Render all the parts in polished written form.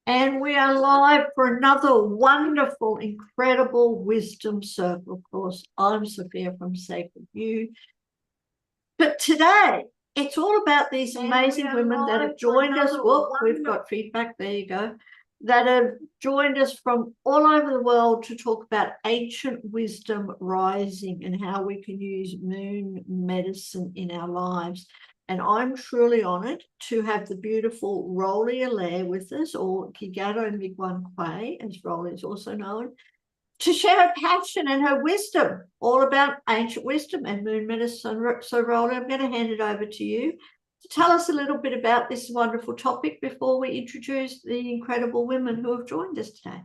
And we are live for another wonderful, incredible wisdom circle. Of course, I'm Sophia from Sacred You. But today, it's all about these amazing women that have joined us. Well, we've got feedback. There you go. That have joined us from all over the world to talk about ancient wisdom rising and how we can use moon medicine in our lives. And I'm truly honoured to have the beautiful Rollie Allaire with us, or Kigato Migwankwe, as Rollie is also known, to share her passion and her wisdom, all about ancient wisdom and moon medicine. So, Rollie, I'm going to hand it over to you to tell us a little bit about this wonderful topic before we introduce the incredible women who have joined us today.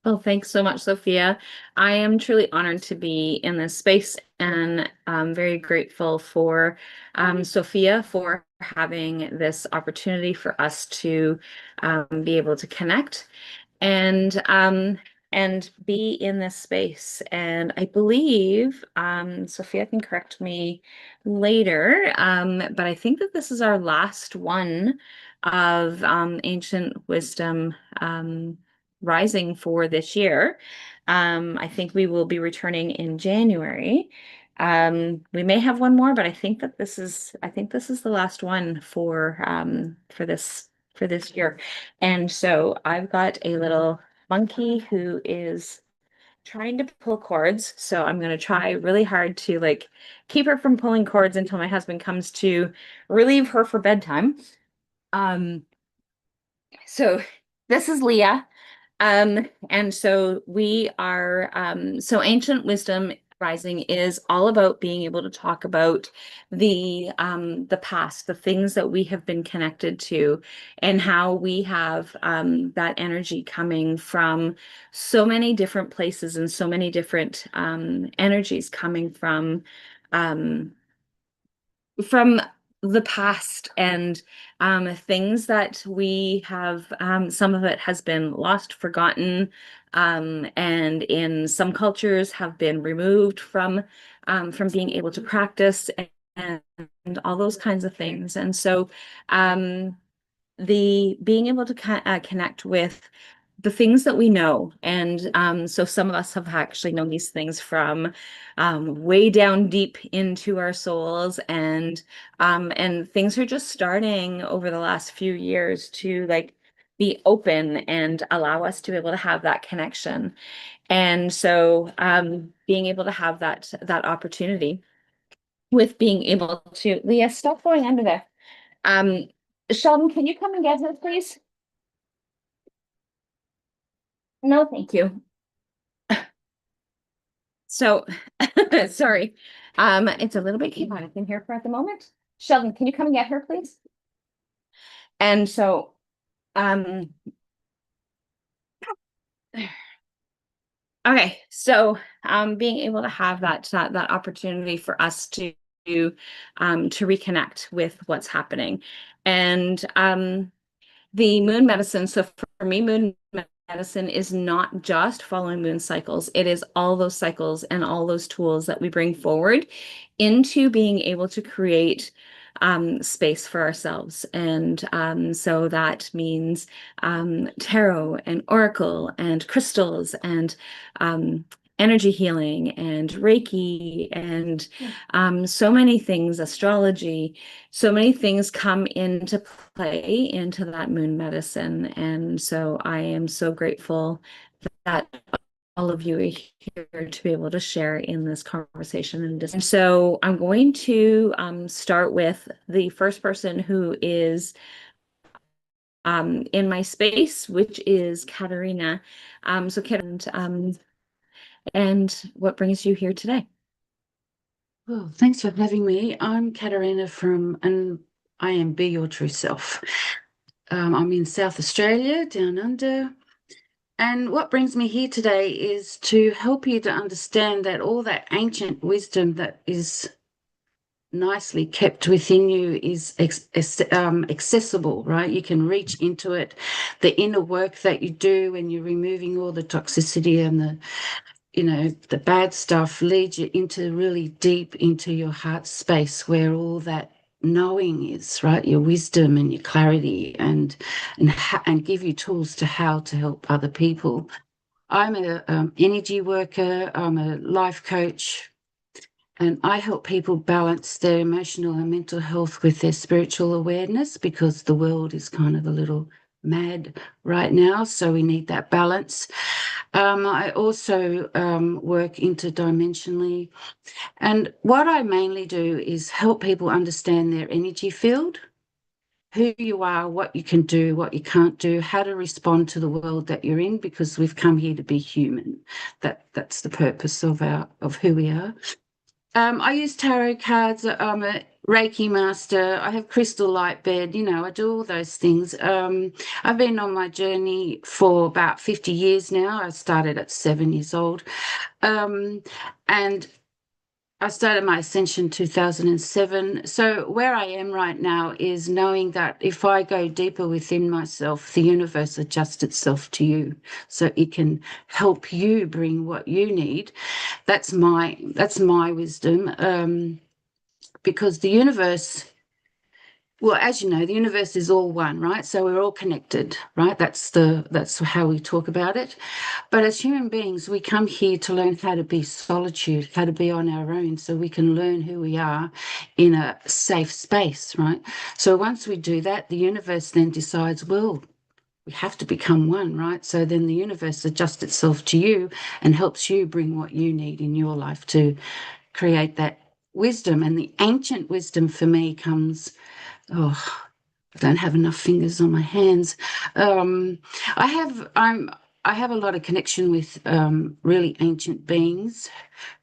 Well, thanks so much, Sophia. I am truly honored to be in this space, and I'm very grateful for Sophia for having this opportunity for us to be able to connect and be in this space. And I believe Sophia can correct me later, but I think that this is our last one of ancient wisdom rising for this year. I think we will be returning in January. We may have one more, but I think this is the last one for this year. And so I've got a little monkey who is trying to pull cords. So I'm going to try really hard to keep her from pulling cords until my husband comes to relieve her for bedtime. So this is Leah. And so we are, so ancient wisdom rising is all about being able to talk about the past, the things that we have been connected to, and how we have that energy coming from so many different places and so many different energies coming from the past, and things that we have, some of it has been lost, forgotten, and in some cultures have been removed from being able to practice, and all those kinds of things. And so the being able to connect with the things that we know. And so some of us have actually known these things from way down deep into our souls, and things are just starting over the last few years to be open and allow us to be able to have that connection. And so being able to have that opportunity with being able to, Leah, stop going under there. Sheldon, can you come and get her, please? No, thank you. So, sorry. It's a little bit chaotic in here for at the moment. Sheldon, can you come and get her, please? And so, okay, so being able to have that opportunity for us to reconnect with what's happening. And the moon medicine, so for me, moon medicine is not just following moon cycles. It is all those cycles and all those tools that we bring forward into being able to create space for ourselves. And so that means tarot and oracle and crystals and energy healing and Reiki and so many things, astrology, so many things come into play into that moon medicine. And so I am so grateful that all of you are here to be able to share in this conversation. And so I'm going to start with the first person who is in my space, which is Katerina. So Katerina, and what brings you here today? Well, thanks for having me. I'm Katerina and I am Be Your True Self. I'm in South Australia, down under. And what brings me here today is to help you to understand that all that ancient wisdom that is nicely kept within you is accessible, right? You can reach into it. The inner work that you do when you're removing all the toxicity and the bad stuff leads you into really deep into your heart space where all that knowing is, right? Your wisdom and your clarity, and give you tools to how to help other people. I'm a energy worker. I'm a life coach, and I help people balance their emotional and mental health with their spiritual awareness, because the world is kind of a little mad right now, so we need that balance. I also work interdimensionally, and what I mainly do is help people understand their energy field, who you are, what you can do, what you can't do, how to respond to the world that you're in, because we've come here to be human. That's the purpose of who we are. I use tarot cards. I'm a Reiki master. I have crystal light bed. I do all those things. I've been on my journey for about 50 years now. I started at 7 years old. And I started my ascension 2007. So where I am right now is knowing that if I go deeper within myself, the universe adjusts itself to you, so it can help you bring what you need. That's my wisdom. Because the universe, well, as you know, the universe is all one, right? So we're all connected, right? That's how we talk about it. But as human beings, we come here to learn how to be solitude, how to be on our own, so we can learn who we are in a safe space, right? So once we do that, the universe then decides, well, we have to become one, right? So then the universe adjusts itself to you and helps you bring what you need in your life to create that wisdom. And the ancient wisdom for me comes, I don't have enough fingers on my hands. I have a lot of connection with really ancient beings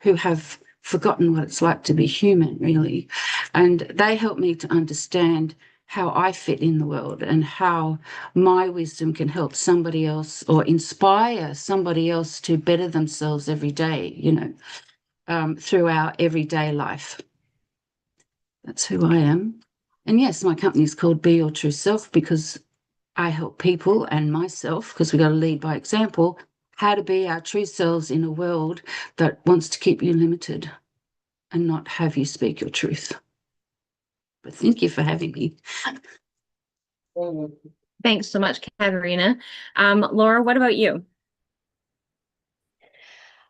who have forgotten what it's like to be human, really. And they help me to understand how I fit in the world and how my wisdom can help somebody else or inspire somebody else to better themselves every day, through our everyday life. That's who I am. And yes, my company is called Be Your True Self, because I help people and myself, because we've got to lead by example, how to be our true selves in a world that wants to keep you limited and not have you speak your truth. But thank you for having me. Thanks so much, Katerina. Laura, what about you?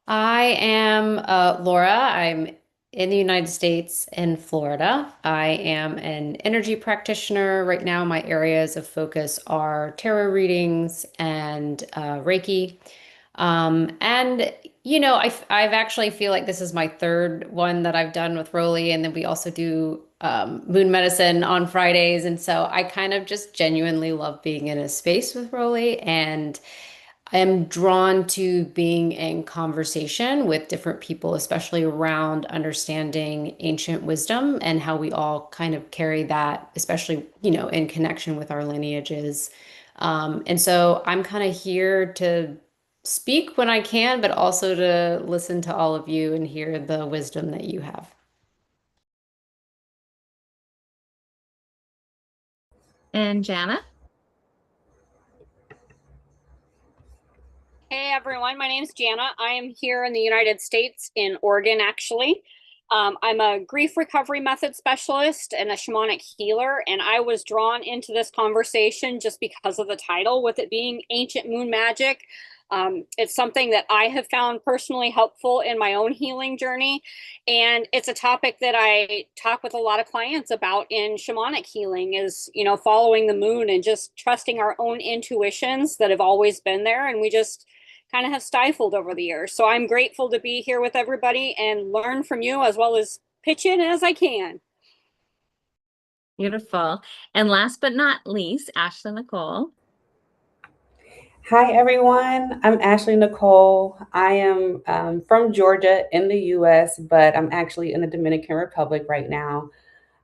I am Laura. I'm in the United States in Florida. I am an energy practitioner. Right now, my areas of focus are tarot readings and Reiki. I've actually feel like this is my third one that I've done with Rollie, and then we also do moon medicine on Fridays. And so I kind of just genuinely love being in a space with Rollie, and I am drawn to being in conversation with different people, especially around understanding ancient wisdom and how we all kind of carry that, especially, in connection with our lineages. And so I'm kind of here to speak when I can, but also to listen to all of you and hear the wisdom that you have. And Janna? Hey everyone, my name is Janna. I am here in the United States in Oregon, actually. I'm a grief recovery method specialist and a shamanic healer, and I was drawn into this conversation just because of the title, with it being ancient moon magic. It's something that I have found personally helpful in my own healing journey, and it's a topic that I talk with a lot of clients about in shamanic healing, is, following the moon and just trusting our own intuitions that have always been there, and we just kind of have stifled over the years. So I'm grateful to be here with everybody and learn from you, as well as pitch in as I can. Beautiful. And last but not least, Ashley Nicole. Hi, everyone. I'm Ashley Nicole. I am from Georgia in the U.S., but I'm actually in the Dominican Republic right now.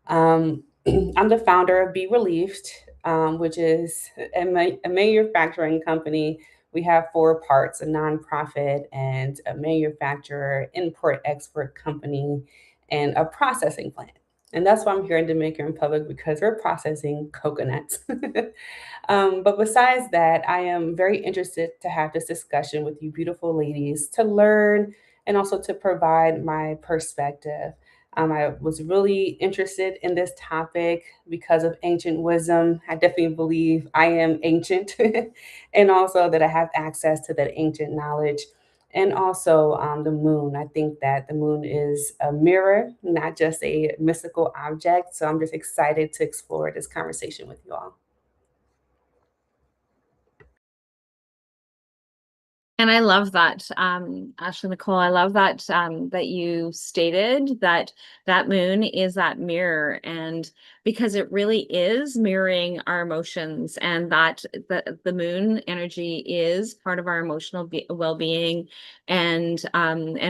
I'm the founder of Be Relieved, which is a manufacturing company. We have 4 parts: a nonprofit and a manufacturer, import-export company, and a processing plant. And that's why I'm here in Dominican Republic, because we're processing coconuts. But besides that, I am very interested to have this discussion with you beautiful ladies, to learn and also to provide my perspective. I was really interested in this topic because of ancient wisdom. I definitely believe I am ancient, and also that I have access to that ancient knowledge. And also the moon. I think that the moon is a mirror, not just a mystical object. So I'm just excited to explore this conversation with you all. And I love that, Ashley Nicole, I love that that you stated that that moon is that mirror, and because it really is mirroring our emotions, and that the moon energy is part of our emotional well-being, and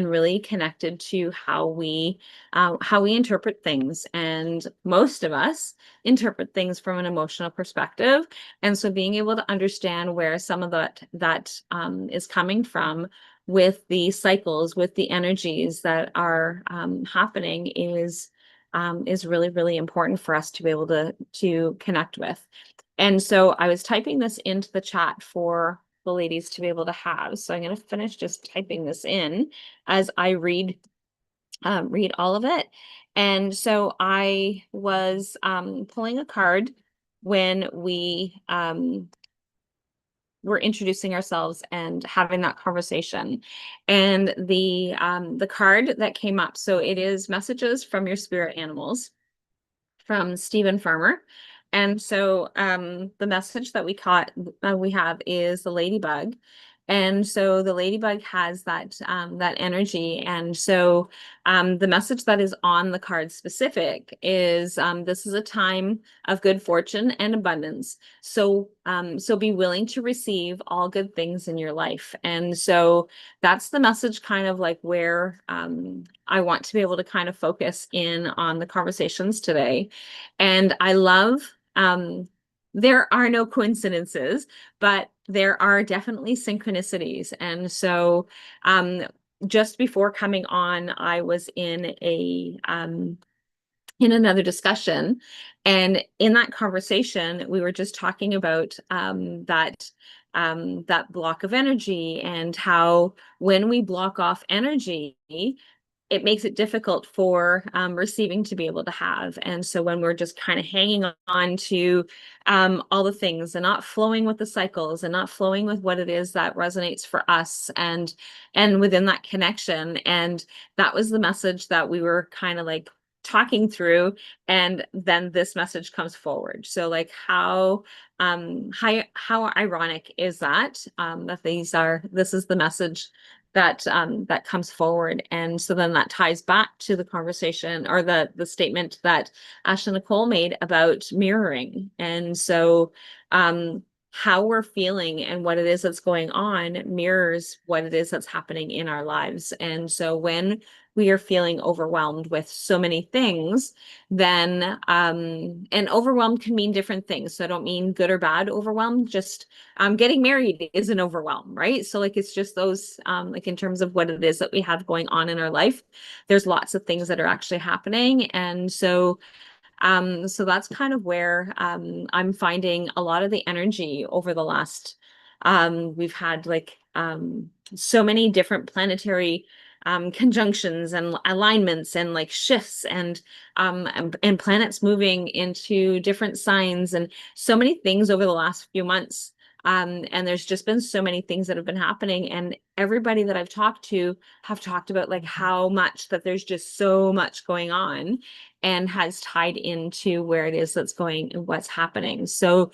really connected to how we interpret things. And most of us interpret things from an emotional perspective. And so being able to understand where some of that is coming from with the cycles, with the energies that are happening is really, really important for us to be able to connect with. And so I was typing this into the chat for the ladies to be able to have. So I'm going to finish just typing this in as I read all of it. And so I was pulling a card when we were introducing ourselves and having that conversation. And the card that came up, so it is messages from your spirit animals from Stephen Farmer. And so the message that we have is the ladybug. And so the ladybug has that that energy. And so the message that is on the card specific is this is a time of good fortune and abundance. So so be willing to receive all good things in your life. And so that's the message, kind of like where I want to be able to kind of focus in on the conversations today. And I love there are no coincidences, but there are definitely synchronicities. And so just before coming on, I was in another discussion, and in that conversation, we were just talking about that block of energy, and how when we block off energy, it makes it difficult for receiving to be able to have. And so when we're just kind of hanging on to all the things and not flowing with the cycles and not flowing with what it is that resonates for us, and within that connection. And that was the message that we were kind of like talking through, and then this message comes forward. So like how ironic is that that this is the message that that comes forward. And so then that ties back to the conversation, or the statement that Ashley Nicole made about mirroring. And so how we're feeling and what it is that's going on mirrors what it is that's happening in our lives. And so when we are feeling overwhelmed with so many things, then and overwhelmed can mean different things. So I don't mean good or bad overwhelmed, just getting married is an overwhelm, right? So like it's just those like in terms of what it is that we have going on in our life, there's lots of things that are actually happening. And so so that's kind of where I'm finding a lot of the energy over the last we've had like so many different planetary conjunctions and alignments and like shifts, and planets moving into different signs, and so many things over the last few months. And there's just been so many things that have been happening, and everybody that I've talked to have talked about like how much that there's just so much going on, and has tied into where it is that's going and what's happening. So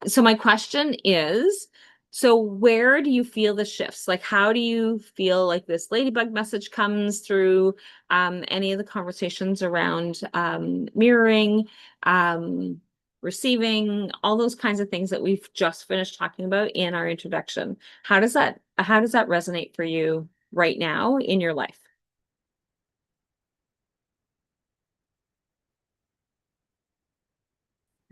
so my question is, so where do you feel the shifts? Like how do you feel like this ladybug message comes through any of the conversations around mirroring, receiving, all those kinds of things that we've just finished talking about in our introduction? How does that resonate for you right now in your life?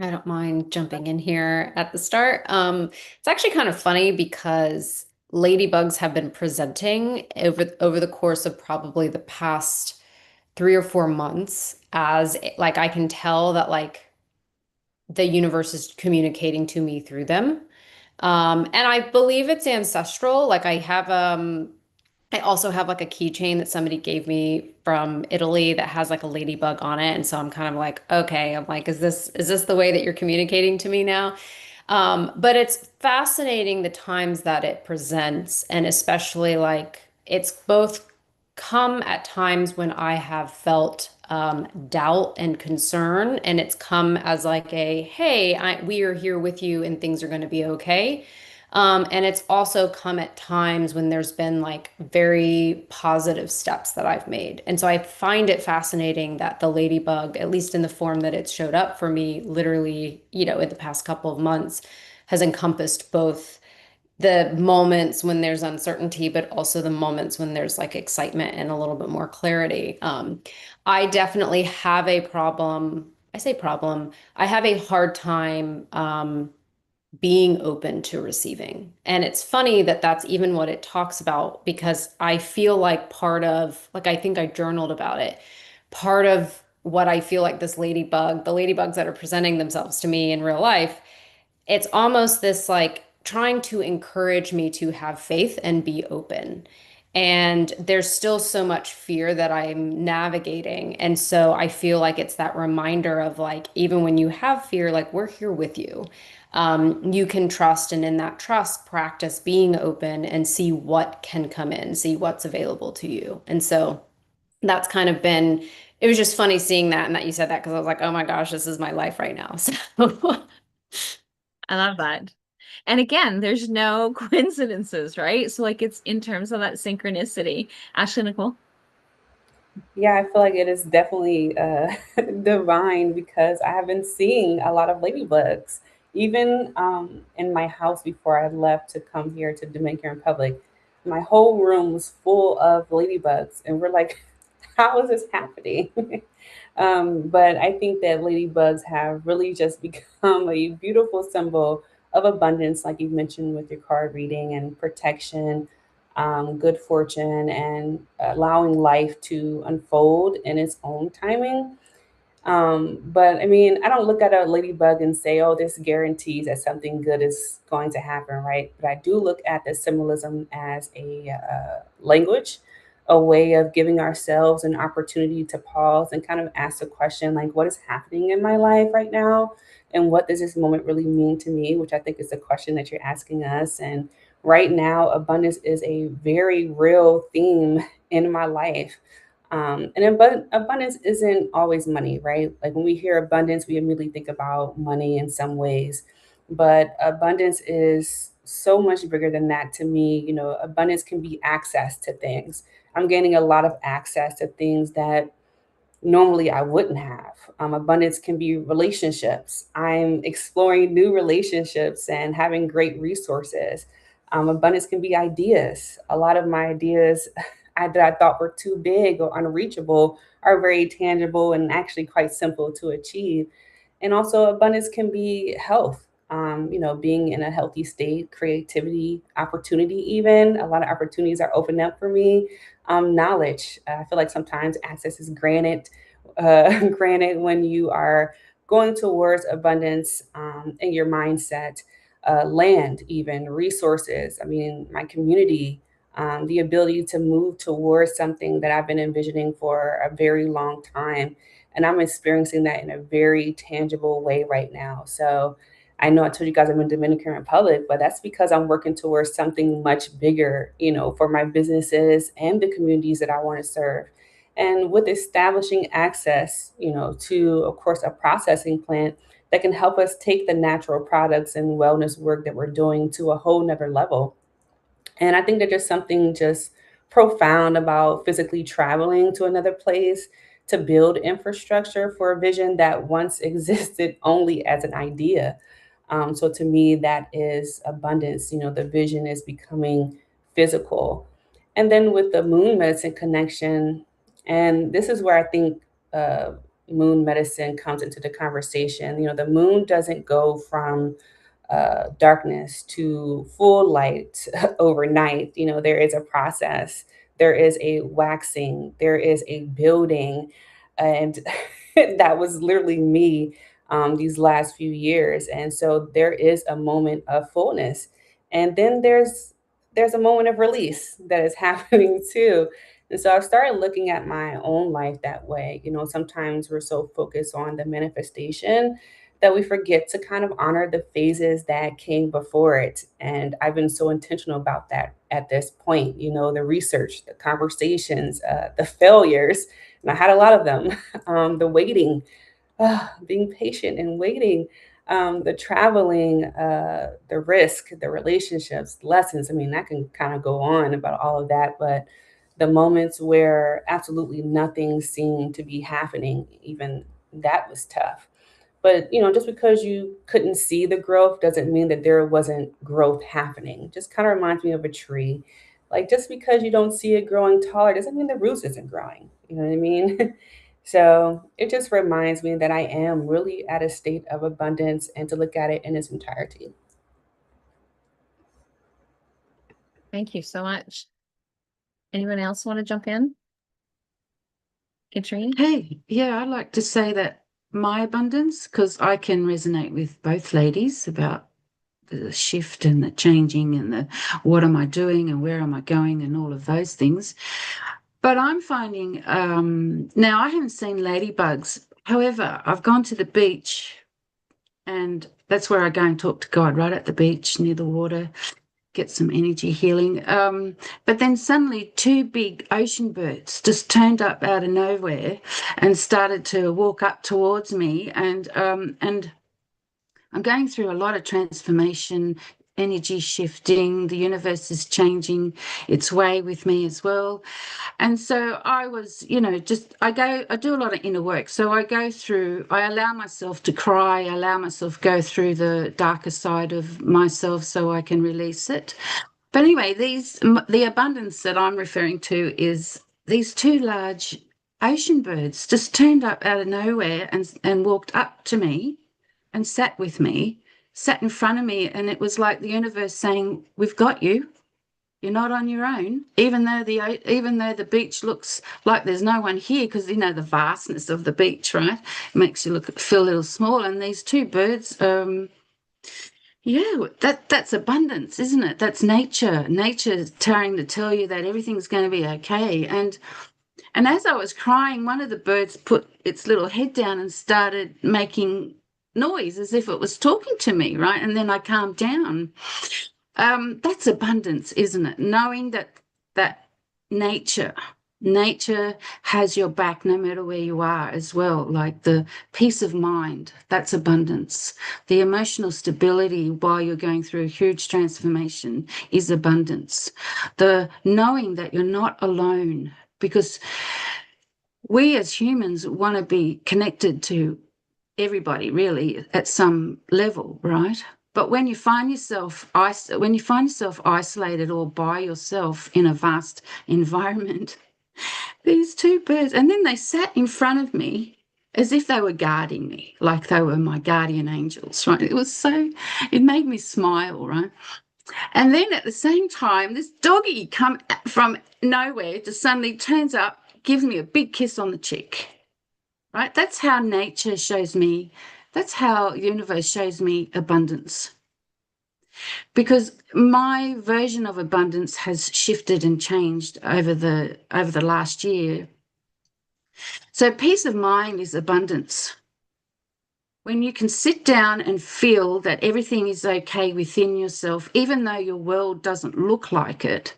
I don't mind jumping in here at the start. It's actually kind of funny because ladybugs have been presenting over the course of probably the past 3 or 4 months as like I can tell that like the universe is communicating to me through them. And I believe it's ancestral. Like I have I also have like a keychain that somebody gave me from Italy that has like a ladybug on it. And so I'm kind of like, okay, I'm like, is this the way that you're communicating to me now? But it's fascinating the times that it presents, and especially like it's both come at times when I have felt doubt and concern, and it's come as like a, hey, we are here with you and things are going to be okay. And it's also come at times when there's been like very positive steps that I've made. And so I find it fascinating that the ladybug, at least in the form that it's showed up for me, literally, in the past couple of months, has encompassed both the moments when there's uncertainty, but also the moments when there's like excitement and a little bit more clarity. I definitely have a problem. I say problem. I have a hard time being open to receiving. And it's funny that that's even what it talks about, because I feel like part of, like, I think I journaled about it. Part of what I feel like this ladybug, the ladybugs that are presenting themselves to me in real life, it's almost this like trying to encourage me to have faith and be open. And there's still so much fear that I'm navigating. And so I feel like it's that reminder of like, even when you have fear, like we're here with you. You can trust, and in that trust, practice being open and see what can come in, see what's available to you. And so that's kind of been, it was just funny seeing that and that you said that, because I was like, oh my gosh, this is my life right now. So I love that. And again, there's no coincidences, right? So like it's in terms of that synchronicity. Ashley, Nicole? Yeah, I feel like it is definitely divine, because I have been seeing a lot of ladybugs. Even in my house before I left to come here to Dominican Republic, my whole room was full of ladybugs. And we're like, how is this happening? But I think that ladybugs have really just become a beautiful symbol of abundance, like you mentioned with your card reading, and protection, good fortune, and allowing life to unfold in its own timing. But I mean, I don't look at a ladybug and say, oh, this guarantees that something good is going to happen, right? But I do look at the symbolism as a language, a way of giving ourselves an opportunity to pause and kind of ask the question, like, what is happening in my life right now? And what does this moment really mean to me? Which I think is the question that you're asking us. And right now, abundance is a very real theme in my life. And abundance isn't always money, right? Like when we hear abundance, we immediately think about money in some ways, but abundance is so much bigger than that to me. Abundance can be access to things. I'm gaining a lot of access to things that normally I wouldn't have. Abundance can be relationships. I'm exploring new relationships and having great resources. Abundance can be ideas. A lot of my ideas that I thought were too big or unreachable are very tangible and actually quite simple to achieve. And also, abundance can be health. Being in a healthy state, creativity, opportunity, even a lot of opportunities are opened up for me. Knowledge. I feel like sometimes access is granted, granted when you are going towards abundance in your mindset. Land, even resources. I mean, my community, the ability to move towards something that I've been envisioning for a very long time. And I'm experiencing that in a very tangible way right now. So I know I told you guys I'm in Dominican Republic, but that's because I'm working towards something much bigger, for my businesses and the communities that I want to serve. And with establishing access, to, of course, a processing plant that can help us take the natural products and wellness work that we're doing to a whole nother level. And I think that there's something just profound about physically traveling to another place to build infrastructure for a vision that once existed only as an idea. So to me, that is abundance. The vision is becoming physical. And then with the moon medicine connection, and this is where I think moon medicine comes into the conversation. The moon doesn't go from darkness to full light overnight. There is a process, there is a waxing, there is a building. And that was literally me these last few years. And so there is a moment of fullness. And then there's there's a moment of release that is happening too. And so I've started looking at my own life that way. You know, sometimes we're so focused on the manifestation that we forget to kind of honor the phases that came before it. And I've been so intentional about that at this point. You know, the research, the conversations, the failures, and I had a lot of them, the waiting, being patient and waiting, the traveling, the risk, the relationships, lessons. I mean, I can kind of go on about all of that, but the moments where absolutely nothing seemed to be happening, even that was tough. But you know, just because you couldn't see the growth doesn't mean that there wasn't growth happening. Just kind of reminds me of a tree. Like just because you don't see it growing taller doesn't mean the roots isn't growing. You know what I mean? So it just reminds me that I am really at a state of abundance and to look at it in its entirety. Thank you so much. Anyone else want to jump in? Katrina? Hey, yeah, I'd like to say that my abundance, because I can resonate with both ladies about the shift and the changing and the what am I doing and where am I going and all of those things. But I'm finding now I haven't seen ladybugs. However, I've gone to the beach and that's where I go and talk to God, right at the beach near the water, get some energy healing. But then suddenly two big ocean birds just turned up out of nowhere and started to walk up towards me. And I'm going through a lot of transformation, energy shifting. The universe is changing its way with me as well. And so I was, I do a lot of inner work. So I allow myself to cry, I allow myself go through the darker side of myself so I can release it. But anyway, the abundance that I'm referring to is these two large ocean birds just turned up out of nowhere and walked up to me and sat with me, sat in front of me, and it was like the universe saying, "We've got you. You're not on your own." Even though the beach looks like there's no one here, because the vastness of the beach, right, makes you feel a little small. And these two birds, yeah, that's abundance, isn't it? That's nature. Nature's trying to tell you that everything's going to be okay. And as I was crying, one of the birds put its little head down and started making noise as if it was talking to me, right? And then I calmed down. That's abundance, isn't it? Knowing that nature has your back no matter where you are as well. Like the peace of mind, that's abundance. The emotional stability while you're going through a huge transformation is abundance. The knowing that you're not alone, because we as humans want to be connected to everybody really at some level, right? But when you find yourself isolated or by yourself in a vast environment, these two birds, and then they sat in front of me as if they were guarding me, like they were my guardian angels, right? It made me smile, right? And then at the same time, this doggy come from nowhere just suddenly turns up, gives me a big kiss on the cheek. Right? That's how nature shows me, that's how the universe shows me abundance. Because my version of abundance has shifted and changed over the last year. So peace of mind is abundance. When you can sit down and feel that everything is okay within yourself, even though your world doesn't look like it,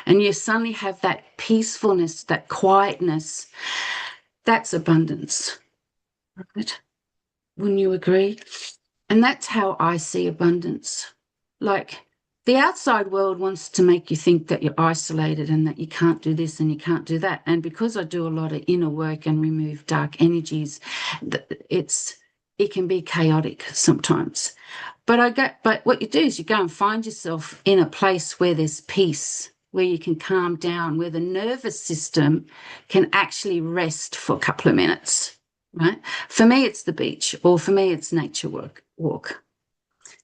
and you suddenly have that peacefulness, that quietness, that's abundance. Right? Wouldn't you agree? And that's how I see abundance. Like the outside world wants to make you think that you're isolated and that you can't do this and you can't do that. And because I do a lot of inner work and remove dark energies, it can be chaotic sometimes. But what you do is you go and find yourself in a place where there's peace, where you can calm down, where the nervous system can actually rest for a couple of minutes. Right? For me, it's the beach, or for me, it's nature walk.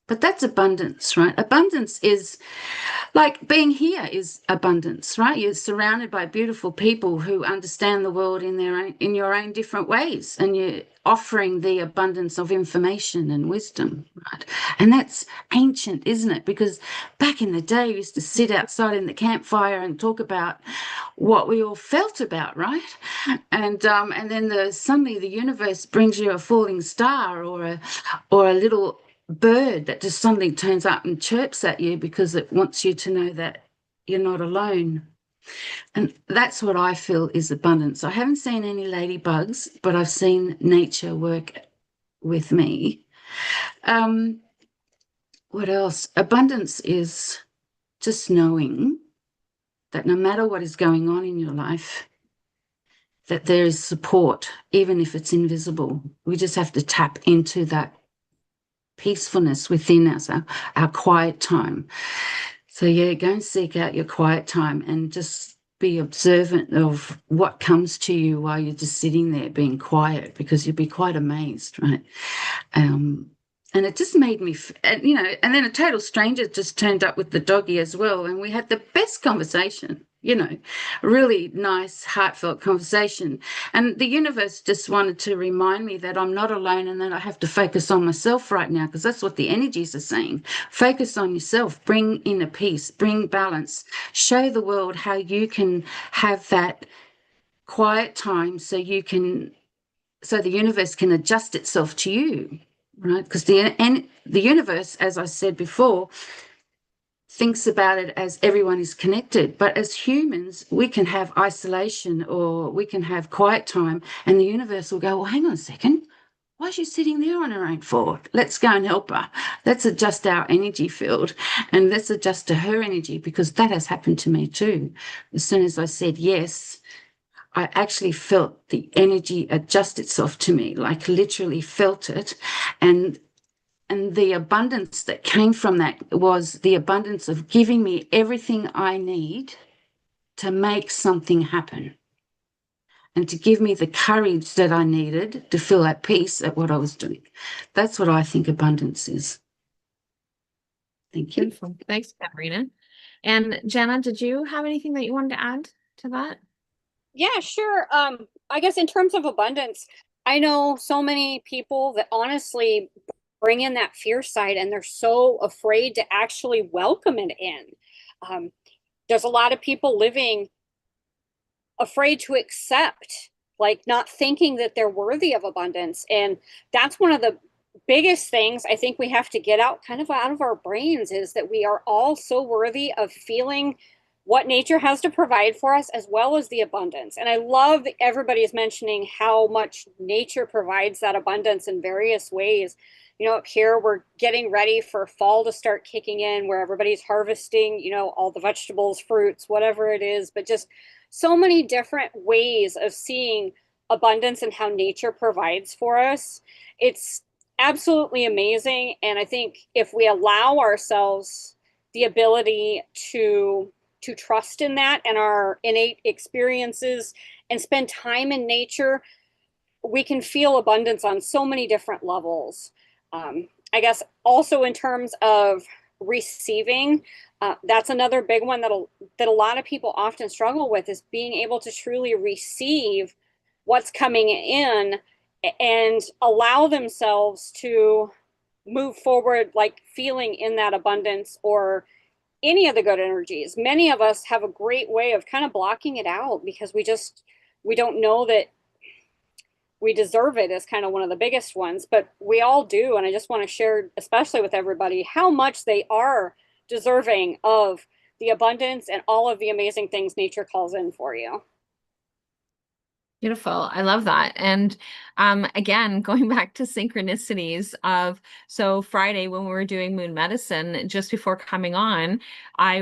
But that's abundance, right? Abundance is like being here is abundance, right? You're surrounded by beautiful people who understand the world in their own, in your own different ways, and you're offering the abundance of information and wisdom, right? And that's ancient, isn't it? Because back in the day, we used to sit outside in the campfire and talk about what we all felt about, right? And then suddenly the universe brings you a falling star or a little bird that just suddenly turns up and chirps at you because it wants you to know that you're not alone. And that's what I feel is abundance. I haven't seen any ladybugs, but I've seen nature work with me. What else? Abundance is just knowing that no matter what is going on in your life, that there is support, even if it's invisible. We just have to tap into that peacefulness within us, our quiet time. So yeah, go and seek out your quiet time and just be observant of what comes to you while you're just sitting there being quiet, because you'll be quite amazed, right? And it just made me, and then a total stranger just turned up with the doggy as well, and we had the best conversation. Really nice, heartfelt conversation. And the universe just wanted to remind me that I'm not alone and that I have to focus on myself right now, because that's what the energies are saying. Focus on yourself, bring inner peace, bring balance, show the world how you can have that quiet time so the universe can adjust itself to you, right? Because the universe, as I said before, thinks about it as everyone is connected. But as humans, we can have isolation or we can have quiet time, and the universe will go, well, hang on a second. Why is she sitting there on her own for? Let's go and help her. Let's adjust our energy field and let's adjust to her energy, because that has happened to me too. As soon as I said yes, I actually felt the energy adjust itself to me, like literally felt it. And the abundance that came from that was the abundance of giving me everything I need to make something happen, and to give me the courage that I needed to feel at peace at what I was doing. That's what I think abundance is. Thank you. Beautiful. Thanks, Katarina. And Janna, did you have anything that you wanted to add to that? Yeah, sure. I guess in terms of abundance, I know so many people that honestly bring in that fear side, and they're so afraid to actually welcome it in. There's a lot of people living afraid to accept, like not thinking that they're worthy of abundance. And that's one of the biggest things I think we have to get out of our brains, is that we are all so worthy of feeling what nature has to provide for us, as well as the abundance. And I love that everybody is mentioning how much nature provides that abundance in various ways. Up here, we're getting ready for fall to start kicking in, where everybody's harvesting, all the vegetables, fruits, whatever it is, but just so many different ways of seeing abundance and how nature provides for us. It's absolutely amazing. And I think if we allow ourselves the ability to trust in that and our innate experiences and spend time in nature, we can feel abundance on so many different levels. I guess also in terms of receiving, that's another big one that a lot of people often struggle with, is being able to truly receive what's coming in and allow themselves to move forward, like feeling in that abundance or any of the good energies. Many of us have a great way of kind of blocking it out because we don't know that we deserve it, is kind of one of the biggest ones, but we all do. And I just want to share, especially with everybody, how much they are deserving of the abundance and all of the amazing things nature calls in for you. Beautiful. I love that. And again, going back to synchronicities of, so Friday when we were doing moon medicine, just before coming on, I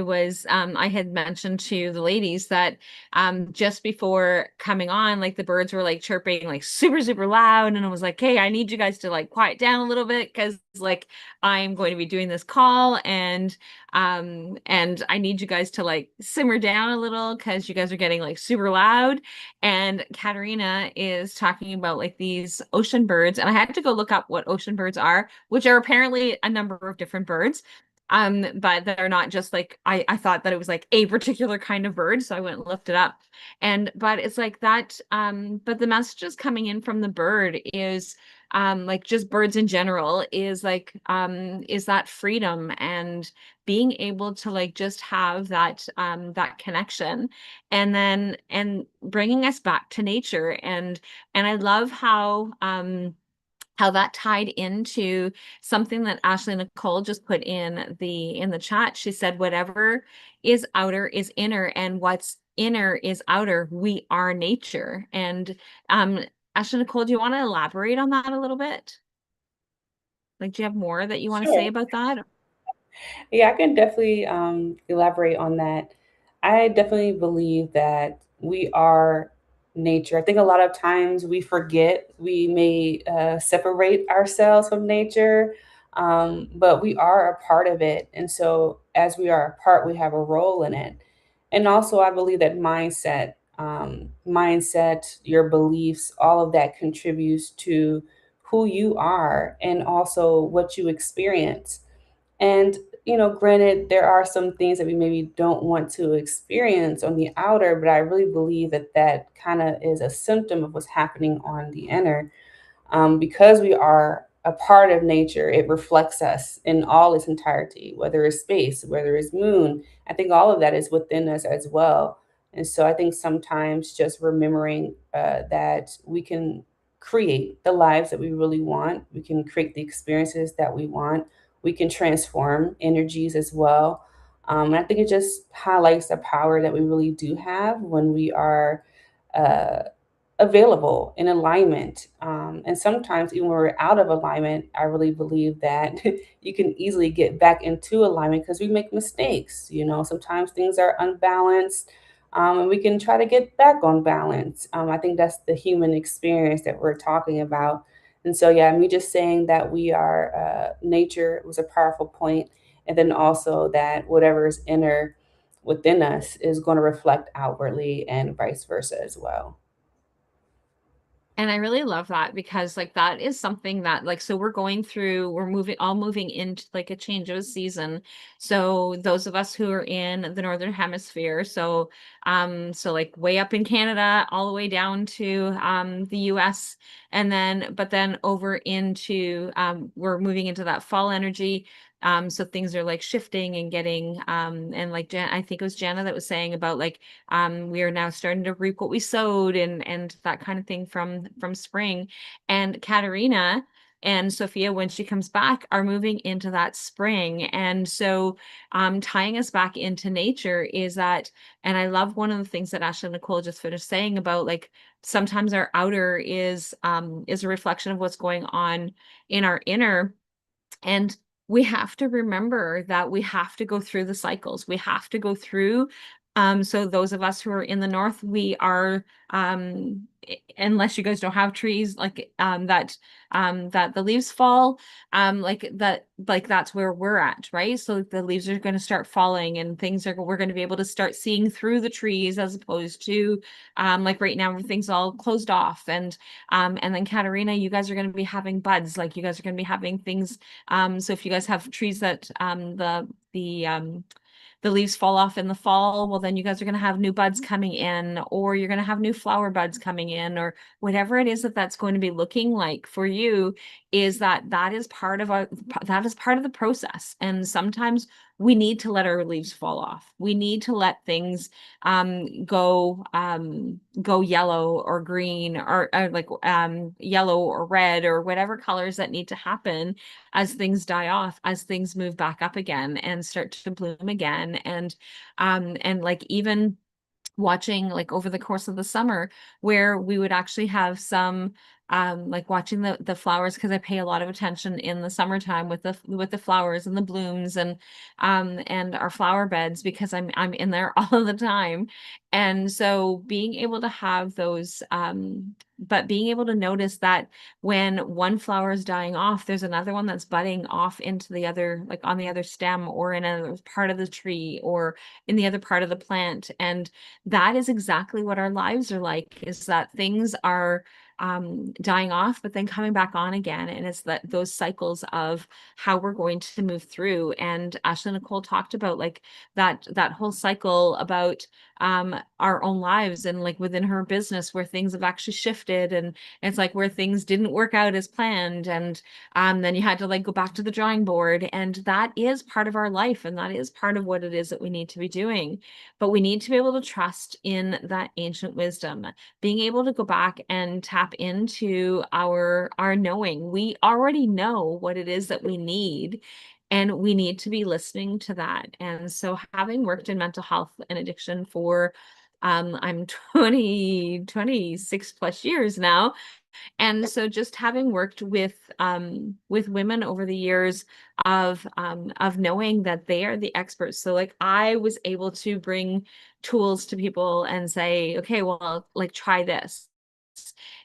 had mentioned to the ladies that just before coming on, like the birds were like chirping like super, super loud. And I was like, hey, I need you guys to like quiet down a little bit, because like I'm going to be doing this call, and I need you guys to like simmer down a little, because you guys are getting like super loud. And Katarina is talking about like these ocean birds, and I had to go look up what ocean birds are, which are apparently a number of different birds. but they're not just like, I thought that it was like a particular kind of bird, so I went and looked it up. But it's like that, but the messages coming in from the bird is like just birds in general is like is that freedom and being able to like just have that that connection, and then and bringing us back to nature. And I love how that tied into something that Ashley Nicole just put in the chat. She said, whatever is outer is inner, and what's inner is outer. We are nature. And Ashley Nicole, do you want to elaborate on that a little bit? Like, do you have more that you want to say Sure. about that? Yeah, I can definitely elaborate on that. I definitely believe that we are nature. I think a lot of times we forget, we may separate ourselves from nature, but we are a part of it. And so, as we are a part, we have a role in it. And also, I believe that mindset, your beliefs, all of that contributes to who you are and also what you experience. And, granted, there are some things that we maybe don't want to experience on the outer, but I really believe that that kind of is a symptom of what's happening on the inner. Because we are a part of nature, it reflects us in all its entirety, whether it's space, whether it's moon. I think all of that is within us as well. And so I think sometimes just remembering that we can create the lives that we really want, we can create the experiences that we want, we can transform energies as well. And I think it just highlights the power that we really do have when we are. Uh, Available in alignment. And sometimes, even when we're out of alignment, I really believe that you can easily get back into alignment because we make mistakes. Sometimes things are unbalanced, and we can try to get back on balance. I think that's the human experience that we're talking about. And so, yeah, me just saying that we are nature was a powerful point. And then also that whatever is inner within us is going to reflect outwardly and vice versa as well. And I really love that because like that is something that like, so we're moving into like a change of a season. So those of us who are in the Northern Hemisphere, so like way up in Canada, all the way down to the US, and then but then over into we're moving into that fall energy. So things are like shifting and getting and like I think it was Janna that was saying about like we are now starting to reap what we sowed, and that kind of thing from spring. And Katerina and Sophia, when she comes back, are moving into that spring. And so tying us back into nature is that, and I love one of the things that Ashley Nicole just finished saying about like sometimes our outer is a reflection of what's going on in our inner. And we have to remember that we have to go through the cycles. We have to go through. So those of us who are in the north, we are, unless you guys don't have trees, like that the leaves fall, like that, like that's where we're at, right? So the leaves are going to start falling, and we're going to be able to start seeing through the trees as opposed to, like right now everything's all closed off, and then Katerina, you guys are going to be having buds, like you guys are going to be having things. So if you guys have trees that the leaves fall off in the fall, well, then you guys are going to have new buds coming in, or you're going to have new flower buds coming in, or whatever it is that's going to be looking like for you, is that is part of the process. And sometimes we need to let our leaves fall off. We need to let things go yellow or green, or like yellow or red, or whatever colors that need to happen as things die off, as things move back up again and start to bloom again. And like even watching like over the course of the summer, where we would actually have some like watching the flowers, because I pay a lot of attention in the summertime with the flowers and the blooms and our flower beds, because I'm in there all of the time. And so being able to have those but being able to notice that when one flower is dying off, there's another one that's budding off into the other, like on the other stem, or in another part of the tree, or in the other part of the plant. And that is exactly what our lives are like, is that things are dying off, but then coming back on again. And it's that those cycles of how we're going to move through. And Ashley Nicole talked about like that whole cycle about our own lives and like within her business where things have actually shifted, and it's like where things didn't work out as planned, and then you had to like go back to the drawing board, and that is part of our life, and that is part of what it is that we need to be doing. But we need to be able to trust in that ancient wisdom, being able to go back and tap into our knowing. We already know what it is that we need, and we need to be listening to that. And so having worked in mental health and addiction for I'm 26 plus years now. And so just having worked with women over the years of knowing that they are the experts. So like I was able to bring tools to people and say, okay, well, like try this.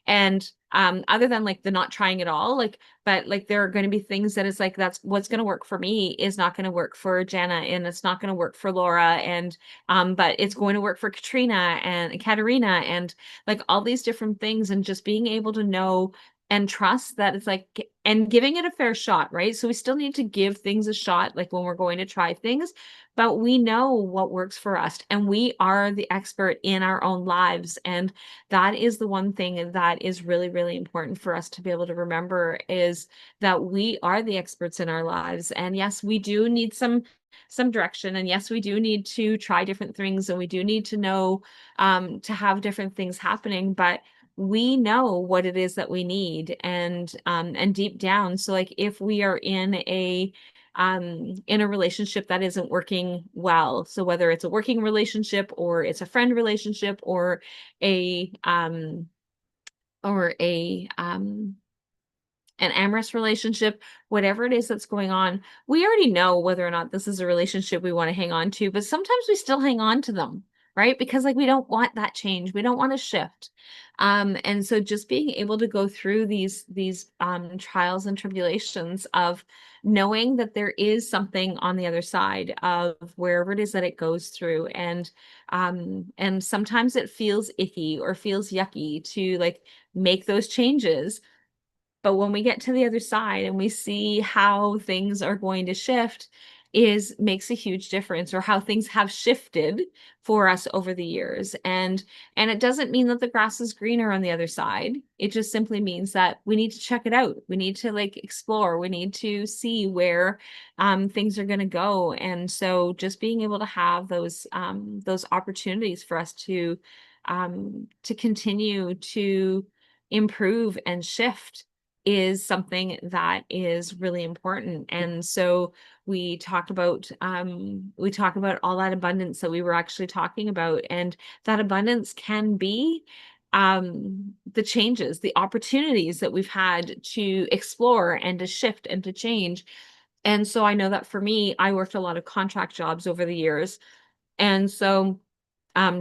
And other than like the not trying at all, like, but like there are going to be things that is like that's what's going to work for me is not going to work for Janna, and it's not going to work for Laura, and but it's going to work for Katrina and Katerina, and like all these different things, and just being able to know and trust that it's like, and giving it a fair shot, right? So we still need to give things a shot, like when we're going to try things, but we know what works for us, and we are the expert in our own lives. And that is the one thing that is really, really important for us to be able to remember, is that we are the experts in our lives. And yes, we do need some direction, and yes, we do need to try different things, and we do need to know to have different things happening, but we know what it is that we need, and deep down. So like if we are in a relationship that isn't working well, so whether it's a working relationship or it's a friend relationship or a an amorous relationship, whatever it is that's going on, we already know whether or not this is a relationship we want to hang on to, but sometimes we still hang on to them, right? Because like we don't want that change, we don't want to shift. And so just being able to go through these trials and tribulations of knowing that there is something on the other side of wherever it is that it goes through, and sometimes it feels icky or feels yucky to like make those changes. But when we get to the other side and we see how things are going to shift, makes a huge difference, or how things have shifted for us over the years. And it doesn't mean that the grass is greener on the other side. It just simply means that we need to check it out. We need to like explore. We need to see where things are going to go. And so just being able to have those opportunities for us to continue to improve and shift is something that is really important. And so we talk about all that abundance that we were actually talking about, and that abundance can be the changes, the opportunities that we've had to explore and to shift and to change. And so I know that for me, I worked a lot of contract jobs over the years, and so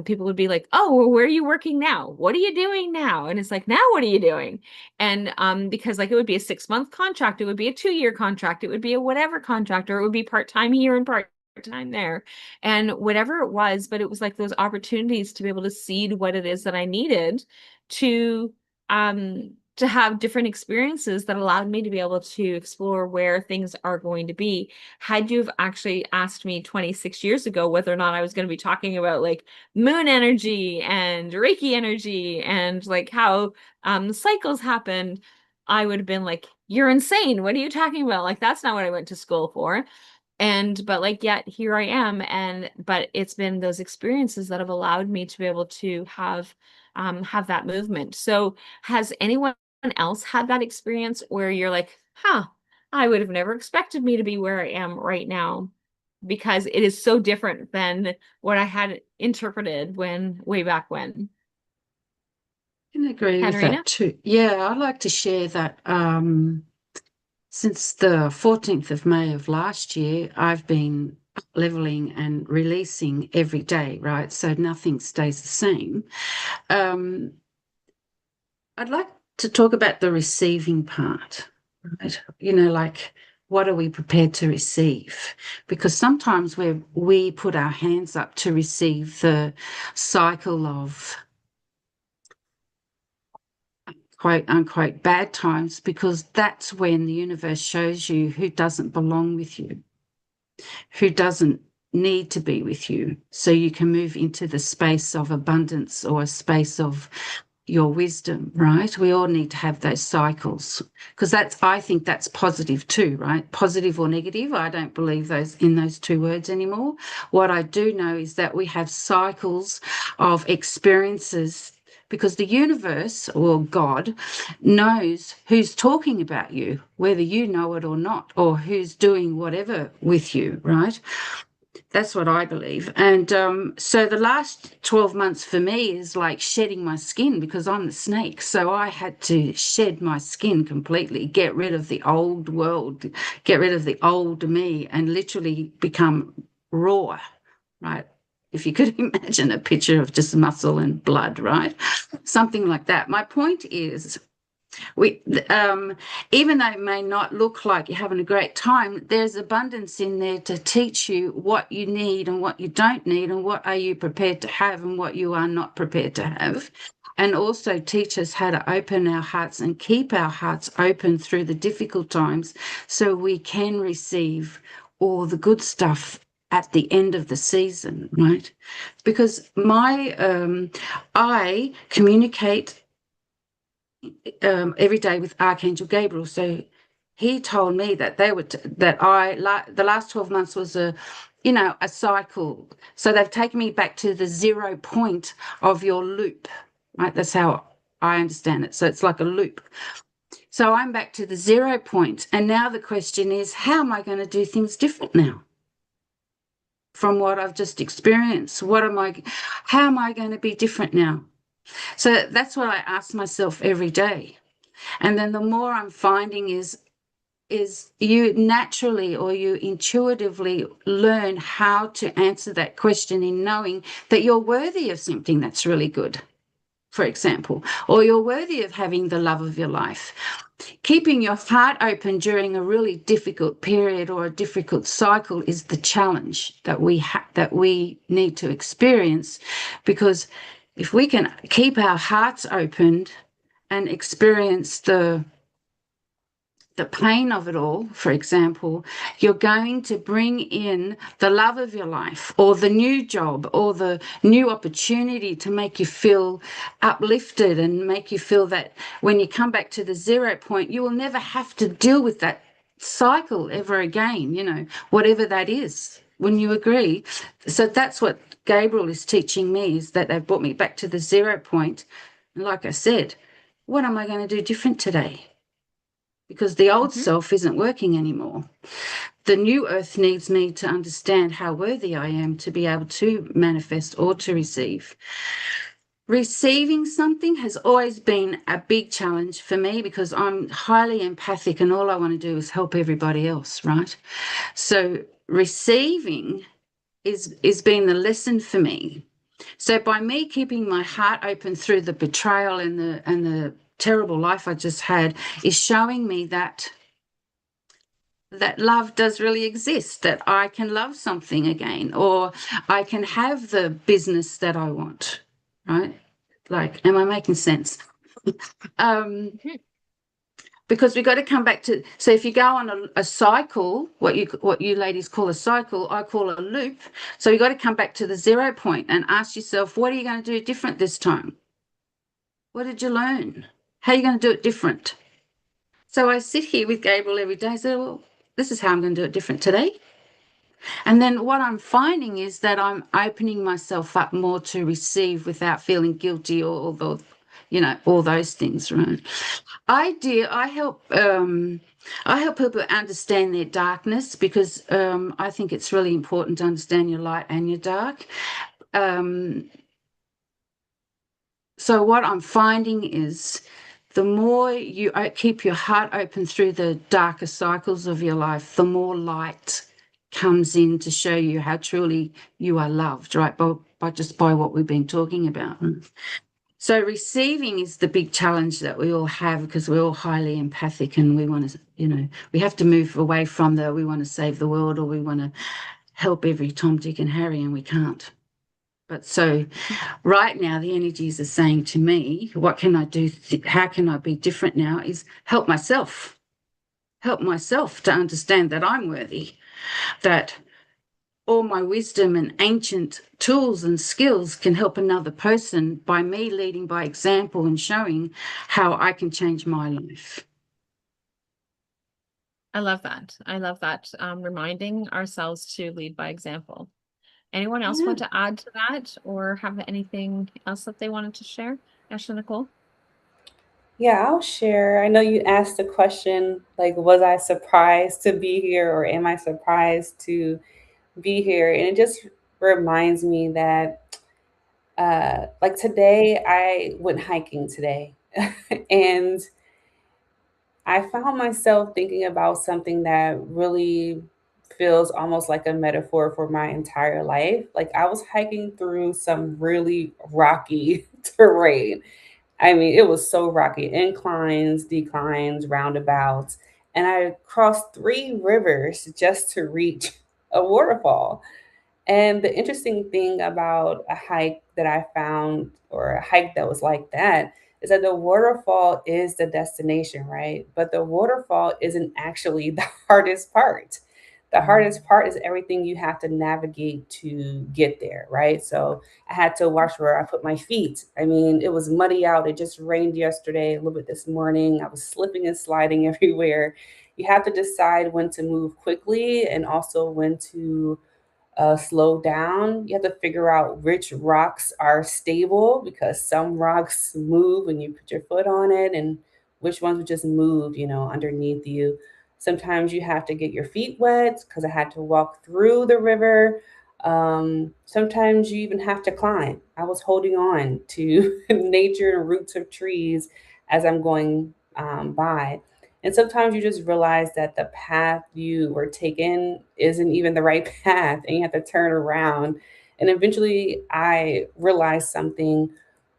people would be like, oh, well, where are you working now? What are you doing now? And it's like, now what are you doing? And because like it would be a 6-month contract, it would be a 2-year contract, it would be a whatever contract, or it would be part-time here and part-time there, and whatever it was. But it was like those opportunities to be able to seed what it is that I needed to have different experiences that allowed me to be able to explore where things are going to be. Had you have actually asked me 26 years ago whether or not I was going to be talking about like moon energy and Reiki energy and like how cycles happened, I would have been like, you're insane. What are you talking about? Like, that's not what I went to school for. But like, yet here I am. But it's been those experiences that have allowed me to be able to have that movement. So has anyone else had that experience where you're like, I would have never expected me to be where I am right now, because it is so different than what I had interpreted way back when? I can agree with Katerina? that too. Yeah, I'd like to share that since the 14th of May of last year, I've been leveling and releasing every day, right? So nothing stays the same. I'd like to talk about the receiving part, right? You know, like, what are we prepared to receive? Because sometimes we put our hands up to receive the cycle of quote unquote bad times, because that's when the universe shows you who doesn't belong with you, who doesn't need to be with you, so you can move into the space of abundance or a space of your wisdom, right? We all need to have those cycles, because I think that's positive too, right? Positive or negative, I don't believe in those two words anymore. What I do know is that we have cycles of experiences, because the universe or God knows who's talking about you, whether you know it or not, or who's doing whatever with you, right? That's what I believe. And so the last 12 months for me is like shedding my skin, because I'm the snake. So I had to shed my skin completely, get rid of the old world, get rid of the old me, and literally become raw, right? If you could imagine a picture of just muscle and blood, right? Something like that. My point is, even though it may not look like you're having a great time, there's abundance in there to teach you what you need and what you don't need, and what are you prepared to have and what you are not prepared to have, and also teach us how to open our hearts and keep our hearts open through the difficult times, so we can receive all the good stuff at the end of the season, right? Because I communicate every day with Archangel Gabriel. So he told me that the last 12 months was a cycle. So they've taken me back to the 0 point of your loop, right? That's how I understand it. So it's like a loop. So I'm back to the 0 point. And now the question is, how am I going to do things different now from what I've just experienced? How am I going to be different now? So that's what I ask myself every day. And then the more I'm finding is you naturally or you intuitively learn how to answer that question in knowing that you're worthy of something that's really good, for example, or you're worthy of having the love of your life. Keeping your heart open during a really difficult period or a difficult cycle is the challenge that we need to experience, because if we can keep our hearts opened and experience the pain of it all, for example, you're going to bring in the love of your life, or the new job, or the new opportunity to make you feel uplifted and make you feel that when you come back to the 0 point, you will never have to deal with that cycle ever again, whatever that is. Wouldn't you agree? So that's what Gabriel is teaching me, is that they've brought me back to the 0 point. And like I said, what am I going to do different today? Because the old self isn't working anymore. The new earth needs me to understand how worthy I am to be able to manifest or to receive. Receiving something has always been a big challenge for me, because I'm highly empathic and all I want to do is help everybody else, right? So receiving is been the lesson for me. So by me keeping my heart open through the betrayal and the terrible life I just had, is showing me that love does really exist, that I can love something again, or I can have the business that I want, right? Like, am I making sense? Because we've got to come back to, so if you go on a cycle, what you ladies call a cycle, I call a loop. So you've got to come back to the 0 point and ask yourself, what are you going to do different this time? What did you learn? How are you going to do it different? So I sit here with Gabriel every day and say, well, this is how I'm going to do it different today. And then what I'm finding is that I'm opening myself up more to receive without feeling guilty or all those things, right? I help people understand their darkness, because I think it's really important to understand your light and your dark. So what I'm finding is, the more you keep your heart open through the darker cycles of your life, the more light comes in to show you how truly you are loved, right? By what we've been talking about. So receiving is the big challenge that we all have, because we're all highly empathic, and we want to, we have to move away from we want to save the world, or we want to help every Tom, Dick and Harry, and we can't. But so right now, the energies are saying to me, what can I do? How can I be different now? Is help myself to understand that I'm worthy, that all my wisdom and ancient tools and skills can help another person by me leading by example and showing how I can change my life. I love that. I love that. Reminding ourselves to lead by example. Anyone else want to add to that or have anything else that they wanted to share? Ashley, Nicole? Yeah, I'll share. I know you asked the question, like, was I surprised to be here or am I surprised to be here? And it just reminds me that, like, today I went hiking today. And I found myself thinking about something that really feels almost like a metaphor for my entire life. Like, I was hiking through some really rocky terrain. I mean, it was so rocky, inclines, declines, roundabouts. And I crossed three rivers just to reach a waterfall. And the interesting thing about a hike that I found, or a hike that was like that, is that the waterfall is the destination, right? But the waterfall isn't actually the hardest part. The hardest part is everything you have to navigate to get there, right? So I had to watch where I put my feet. I mean, it was muddy out. It just rained yesterday, a little bit this morning. I was slipping and sliding everywhere. You have to decide when to move quickly and also when to slow down. You have to figure out which rocks are stable because some rocks move when you put your foot on it, and which ones would just move, underneath you. Sometimes you have to get your feet wet because I had to walk through the river. Sometimes you even have to climb. I was holding on to nature and roots of trees as I'm going by. And sometimes you just realize that the path you were taking isn't even the right path and you have to turn around. And eventually I realized something,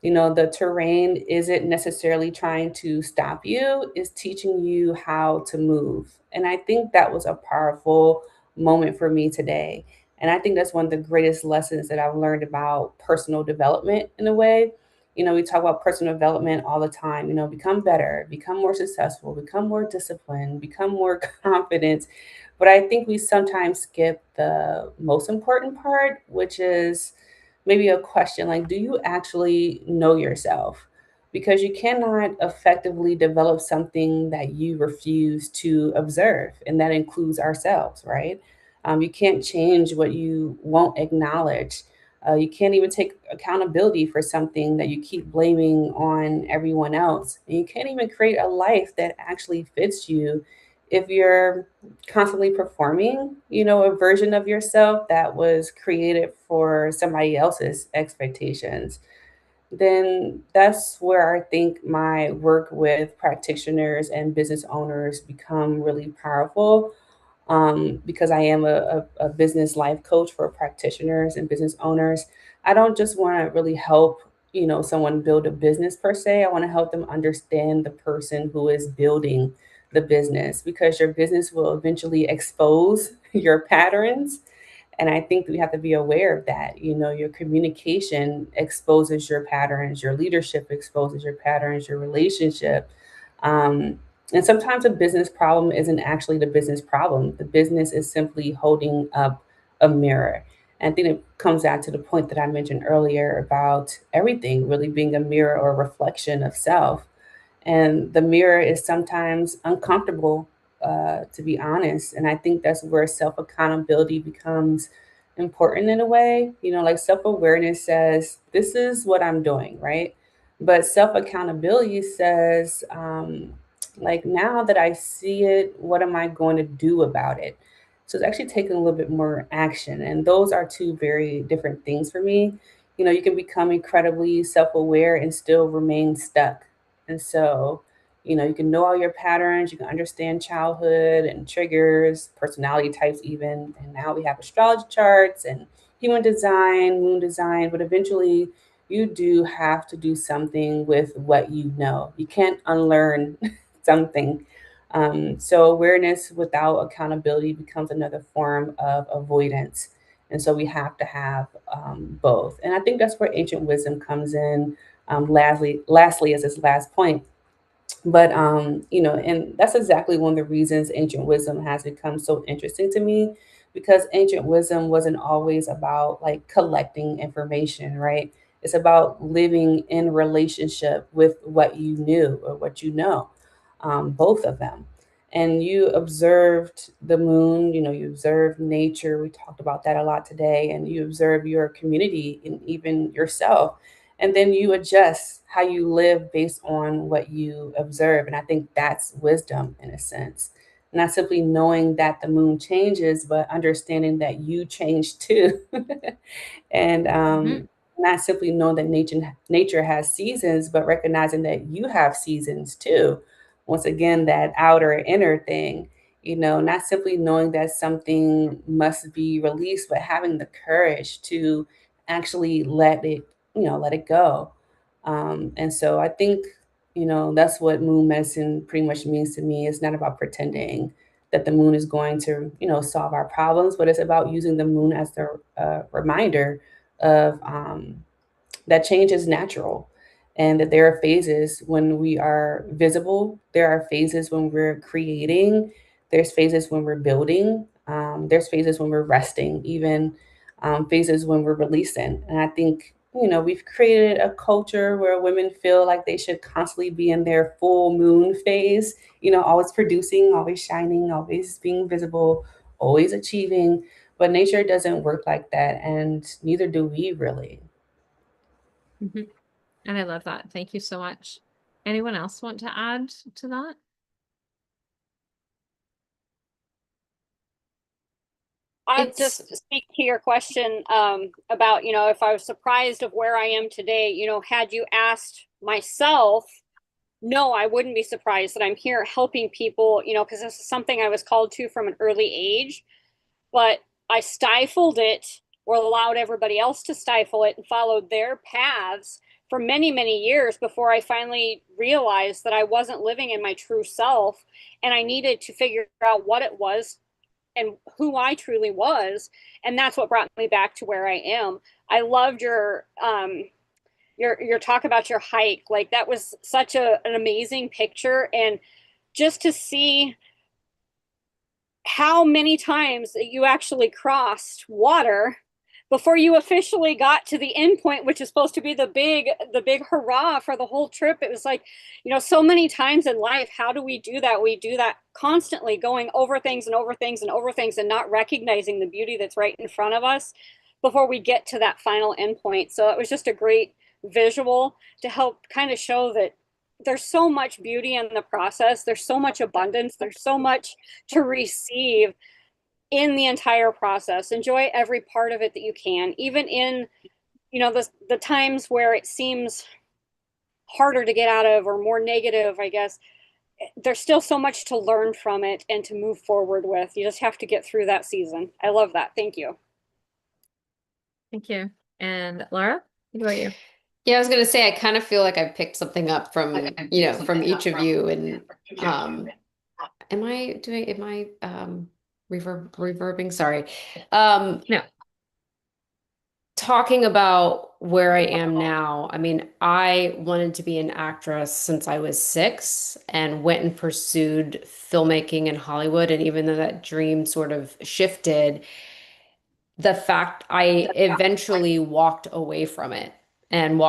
the terrain isn't necessarily trying to stop you, it's teaching you how to move. And I think that was a powerful moment for me today. And I think that's one of the greatest lessons that I've learned about personal development in a way. We talk about personal development all the time, become better, become more successful, become more disciplined, become more confident. But I think we sometimes skip the most important part, which is maybe a question like, do you actually know yourself? Because you cannot effectively develop something that you refuse to observe, and that includes ourselves, right? You can't change what you won't acknowledge. You can't even take accountability for something that you keep blaming on everyone else. And you can't even create a life that actually fits you if you're constantly performing, a version of yourself that was created for somebody else's expectations. Then that's where I think my work with practitioners and business owners become really powerful, because I am a business life coach for practitioners and business owners. I don't just want to really help, someone build a business per se. I want to help them understand the person who is building the business because your business will eventually expose your patterns. And I think we have to be aware of that. Your communication exposes your patterns, your leadership exposes your patterns, your relationship. Um, and sometimes a business problem isn't actually the business problem. The business is simply holding up a mirror. And I think it comes down to the point that I mentioned earlier about everything really being a mirror or a reflection of self. And the mirror is sometimes uncomfortable, to be honest. And I think that's where self accountability becomes important in a way. Like self awareness says, this is what I'm doing, right? But self accountability says, like, now that I see it, what am I going to do about it? So it's actually taking a little bit more action. And those are two very different things for me. You can become incredibly self aware and still remain stuck. And so, you can know all your patterns, you can understand childhood and triggers, personality types, even. And now we have astrology charts and human design, moon design, but eventually you do have to do something with what you know. You can't unlearn something. So awareness without accountability becomes another form of avoidance. And so we have to have both. And I think that's where ancient wisdom comes in. Lastly, as this last point, but and that's exactly one of the reasons ancient wisdom has become so interesting to me, because ancient wisdom wasn't always about like collecting information, right? It's about living in relationship with what you knew or what you know, both of them. And you observed the moon, you observed nature. We talked about that a lot today. And you observe your community and even yourself, and then you adjust how you live based on what you observe. And I think that's wisdom in a sense. Not simply knowing that the moon changes, but understanding that you change too. And not simply knowing that nature has seasons, but recognizing that you have seasons too. Once again, that outer inner thing, not simply knowing that something must be released, but having the courage to actually let it go. And so I think, that's what moon medicine pretty much means to me. It's not about pretending that the moon is going to, solve our problems, but it's about using the moon as the reminder of that change is natural, and that there are phases when we are visible, there are phases when we're creating, there's phases when we're building, there's phases when we're resting, even phases when we're releasing. And I think, we've created a culture where women feel like they should constantly be in their full moon phase, always producing, always shining, always being visible, always achieving. But nature doesn't work like that, and neither do we really. And I love that. Thank you so much. Anyone else want to add to that? I'll just speak to your question about, if I was surprised of where I am today, had you asked myself, no, I wouldn't be surprised that I'm here helping people, because this is something I was called to from an early age, but I stifled it or allowed everybody else to stifle it and followed their paths for many, many years before I finally realized that I wasn't living in my true self, and I needed to figure out what it was and who I truly was. And that's what brought me back to where I am. I loved your talk about your hike. Like, that was such an amazing picture. And just to see how many times that you actually crossed water before you officially got to the end point, which is supposed to be the big hurrah for the whole trip. It was like, so many times in life, how do we do that? We do that constantly, going over things and over things and over things, and not recognizing the beauty that's right in front of us before we get to that final end point. So it was just a great visual to help kind of show that there's so much beauty in the process. There's so much abundance. There's so much to receive in the entire process. Enjoy every part of it that you can, even in, the times where it seems harder to get out of or more negative, I guess. There's still so much to learn from it and to move forward with. You just have to get through that season. I love that. Thank you. Thank you. And Laura, what about you? Yeah, I was going to say, I kind of feel like I picked something up from, from each of you. And am I reverbing? Sorry. No. Talking about where I am now, I mean, I wanted to be an actress since I was 6 and went and pursued filmmaking in Hollywood. And even though that dream sort of shifted, the fact I eventually walked away from it in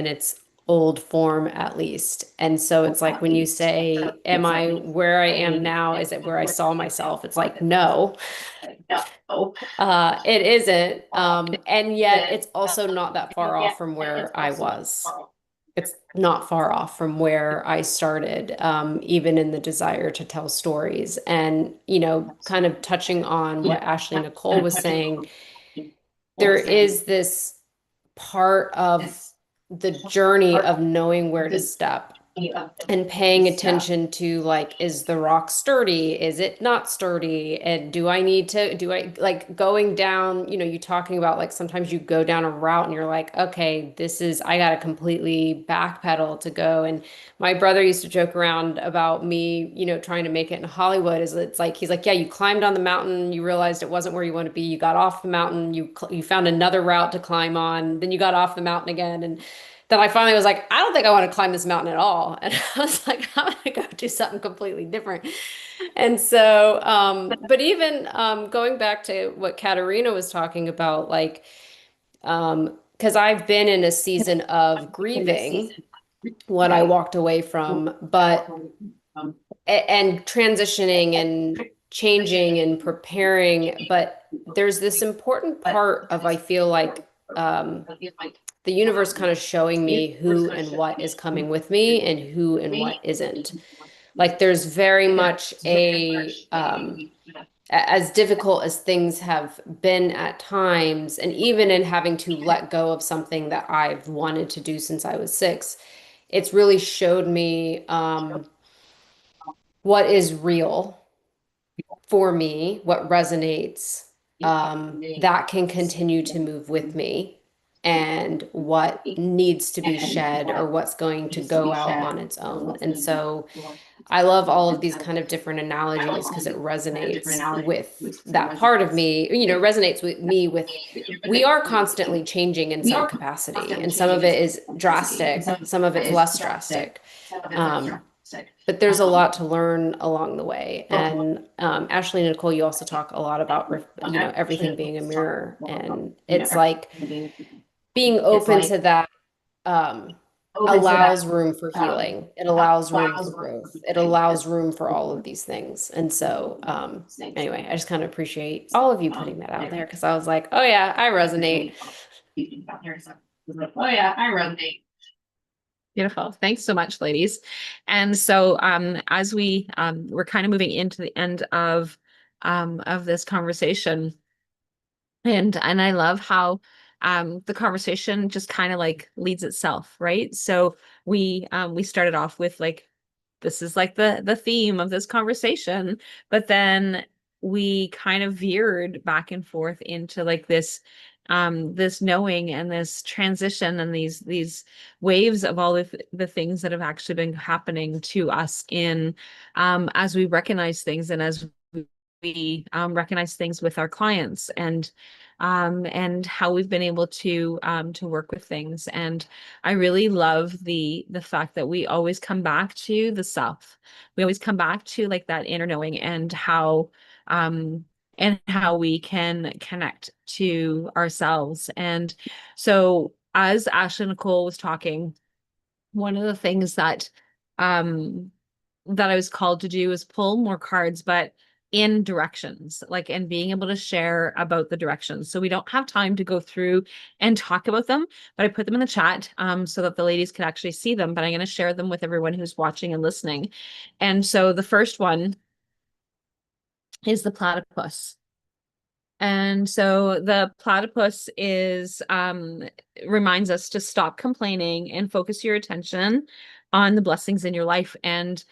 its old form, at least. And so it's like, when you say, am I where I am now? Is it where I saw myself? It's like, no, it isn't. And yet it's also not that far off from where I was. It's not far off from where I started, even in the desire to tell stories. And, kind of touching on what Ashley Nicole was saying, there is this part of the journey of knowing where to step and paying attention to like, is the rock sturdy? Is it not sturdy? And do I need to, do I like going down, you know, you talking about like sometimes you go down a route and you're like, okay, this is, I got to completely backpedal to go. And my brother used to joke around about me, you know, trying to make it in Hollywood is it's like, he's like, yeah, you climbed on the mountain, you realized it wasn't where you want to be. You got off the mountain, you found another route to climb on, then you got off the mountain again. And then I finally was like, I don't think I want to climb this mountain at all. And I was like, I'm going to go do something completely different. And so, but even going back to what Katerina was talking about, like, because I've been in a season of grieving what I walked away from, but and transitioning and changing and preparing. But there's this important part of, I feel like, the universe kind of showing me who and what is coming with me and who and what isn't. Like there's very much as difficult as things have been at times, and even in having to let go of something that I've wanted to do since I was 6, it's really showed me what is real for me, what resonates, that can continue to move with me, and what needs to be shed or what's going to go out on its own. And so I love all of these kind of different analogies because it resonates with that part of me, you know, resonates with me with, we are constantly changing in some capacity, and some of it is drastic, some of it's less drastic. But there's a lot to learn along the way. And Ashley and Nicole, you also talk a lot about, you know, everything being a mirror. And it's like being open to that allows room for healing. It allows room for growth. It allows room for all of these things. And so anyway, I just kind of appreciate all of you putting that out there, because I was like, oh yeah, I resonate. Oh yeah, I resonate. Beautiful. Thanks so much, ladies. And so as we're kind of moving into the end of this conversation, and I love how the conversation just kind of like leads itself, right? So we started off with like, this is like the theme of this conversation, but then we kind of veered back and forth into like this this knowing and this transition and these waves of all of the things that have actually been happening to us in as we recognize things, and as we recognize things with our clients, and how we've been able to work with things. And I really love the fact that we always come back to the self. We always come back to like that inner knowing, and how we can connect to ourselves. And so as Ashley Nicole was talking, one of the things that I was called to do is pull more cards, but in directions, like, and being able to share about the directions. So we don't have time to go through and talk about them, but I put them in the chat so that the ladies can actually see them, but I'm going to share them with everyone who's watching and listening. And so the first one is the platypus. And so the platypus is reminds us to stop complaining and focus your attention on the blessings in your life. And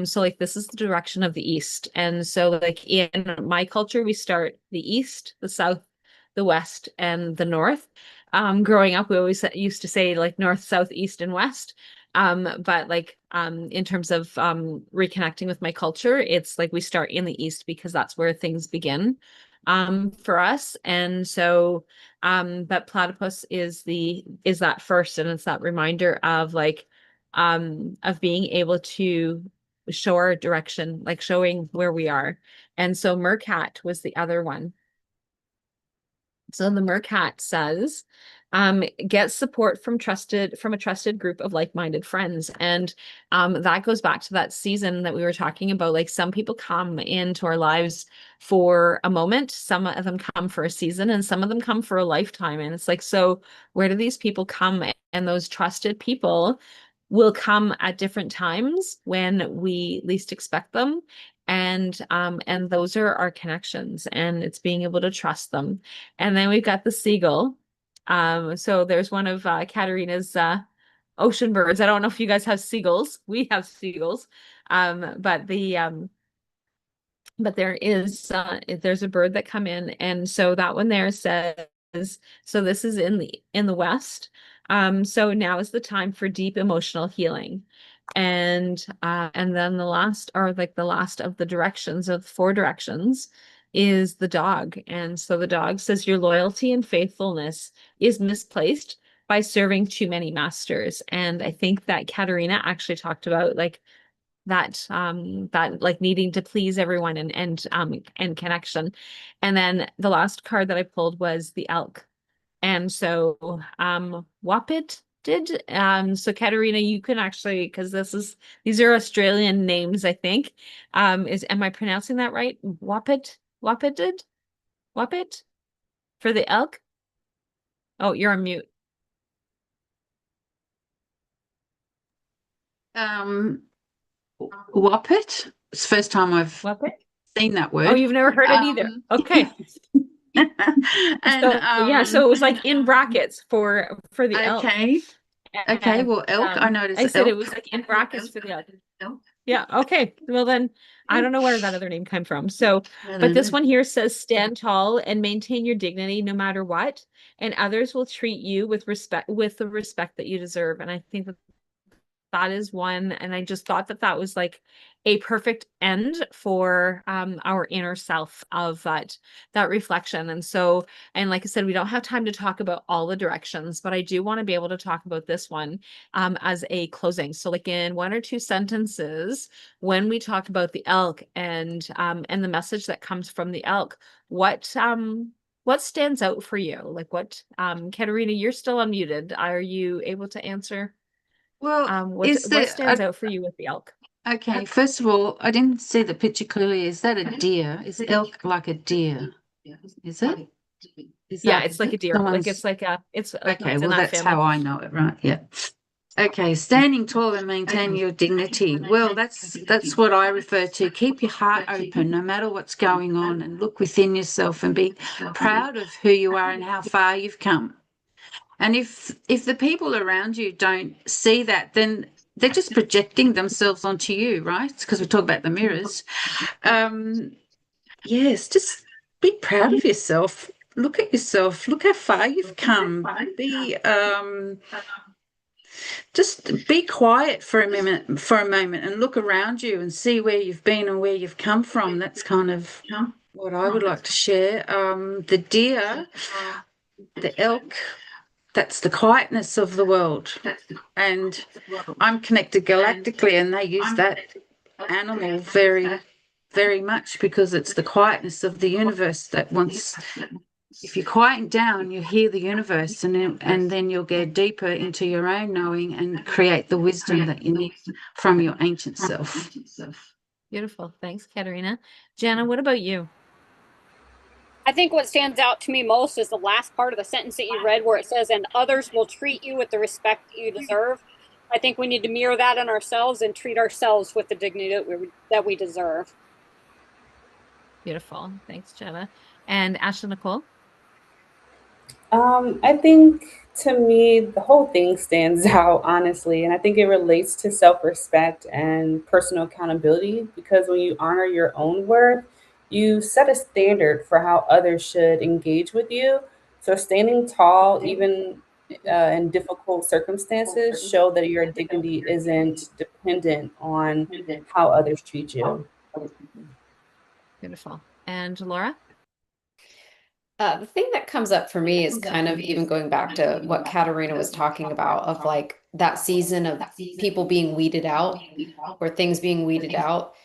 so like this is the direction of the east. And so like in my culture, we start the east, the south, the west, and the north. Growing up, we always used to say like north, south, east, and west. But like in terms of reconnecting with my culture, it's like we start in the east because that's where things begin for us. And so but platypus is that first, and it's that reminder of like of being able to show our direction, like showing where we are. And so Mercat was the other one. So the Mercat says, get support from a trusted group of like-minded friends. And that goes back to that season that we were talking about. Like some people come into our lives for a moment, some of them come for a season, and some of them come for a lifetime. And it's like, so where do these people come? And those trusted people will come at different times when we least expect them. And those are our connections, and it's being able to trust them. And then we've got the seagull. So there's one of Katerina's ocean birds. I don't know if you guys have seagulls. We have seagulls. But there's a bird that come in, and so that one there says, so this is in the West. So now is the time for deep emotional healing. And then the last of the directions of the 4 directions is the dog. And so the dog says your loyalty and faithfulness is misplaced by serving too many masters. And I think that Katerina actually talked about like that like needing to please everyone and connection. And then the last card that I pulled was the elk. And so Wapit did. So Katerina, you can actually, because these are Australian names, I think. Am I pronouncing that right? Wapit for the elk? Oh, you're on mute. Wapit. It's the first time I've Wapit? seen that word. Oh, you've never heard it either. Okay. And so it was like in brackets for the elk. Okay. Okay, And, well, elk, I noticed I said elk. it was like in brackets for the elk. Yeah, okay. Well then, I don't know where that other name came from. So, but this one here says stand tall and maintain your dignity no matter what, and others will treat you with the respect that you deserve. And I think that is one, and I just thought that was like a perfect end for our inner self of that reflection. And so, and like I said, we don't have time to talk about all the directions, but I do want to be able to talk about this one as a closing. So like in 1 or 2 sentences, when we talk about the elk and the message that comes from the elk, what stands out for you? Like what, Katerina, you're still unmuted. Are you able to answer? Well, What stands out for you with the elk? Okay, first of all, I didn't see the picture clearly. Is that a deer? Is elk like a deer? Is it? Yeah, it's like a deer. Like it's like a it's like Okay, it's in well, that that's family. how I know it, right? Yeah. Okay, standing tall and maintaining your dignity. Well, that's what I refer to. Keep your heart open no matter what's going on, and look within yourself and be proud of who you are and how far you've come. And if the people around you don't see that, then they're just projecting themselves onto you, right? Because we talk about the mirrors. Yes, just be proud of yourself. Look at yourself. Look how far you've come. Just be quiet for a moment and look around you and see where you've been and where you've come from. That's kind of what I would like to share. The deer, the elk, that's the quietness of the world. And I'm connected galactically, and they use that animal very, very much because it's the quietness of the universe that wants. If you quiet down, you hear the universe, and then you'll get deeper into your own knowing and create the wisdom that you need from your ancient self. Beautiful. Thanks, Katerina. Janna, what about you? I think what stands out to me most is the last part of the sentence that you read where it says, and others will treat you with the respect that you deserve. I think we need to mirror that in ourselves and treat ourselves with the dignity that we deserve. Beautiful. Thanks, Janna. And Ashley Nicole? I think to me, the whole thing stands out, honestly. And I think it relates to self-respect and personal accountability because when you honor your own worth, you set a standard for how others should engage with you. So standing tall, even in difficult circumstances, show that your dignity isn't dependent on how others treat you. Beautiful. And Laura? The thing that comes up for me is kind of even going back to what Katerina was talking about of like that season of people being weeded out or things being weeded out.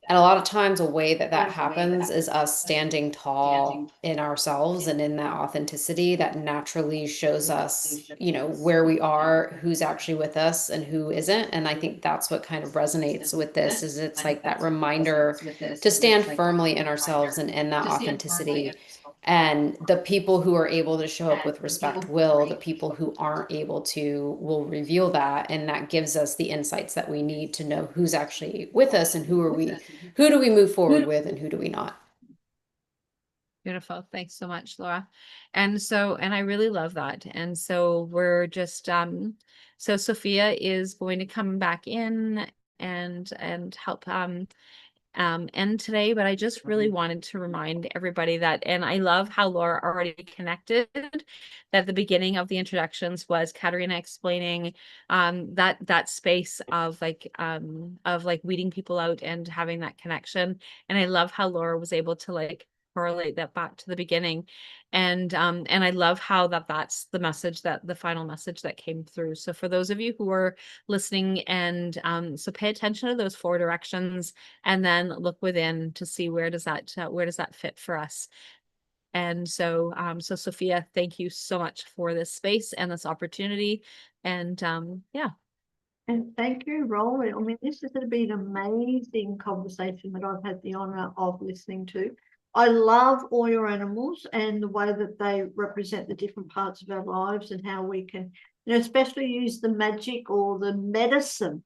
And a lot of times, a way that happens is us standing tall in ourselves and in that authenticity that naturally shows us, where we are, who's actually with us and who isn't. And I think that's what kind of resonates with this is it's like that reminder to stand firmly in ourselves and in that authenticity. And the people who are able to show up with respect will, the people who aren't able to will reveal that. And that gives us the insights that we need to know who's actually with us and who do we move forward with and who do we not. Beautiful. Thanks so much, Laura. And so, and I really love that. And so we're just, so Sophia is going to come back in and help, end today, but I just really wanted to remind everybody that, and I love how Laura already connected, that the beginning of the introductions was Katerina explaining that space of like weeding people out and having that connection. And I love how Laura was able to like correlate that back to the beginning. And I love how that's the message, that the final message that came through. So for those of you who are listening, and so pay attention to those 4 directions, and then look within to see where does that fit for us. And so so Sophia, thank you so much for this space and this opportunity. And yeah. And thank you, Rollie. I mean, this has been an amazing conversation that I've had the honor of listening to. I love all your animals and the way that they represent the different parts of our lives, and how we can, you know, especially use the magic or the medicine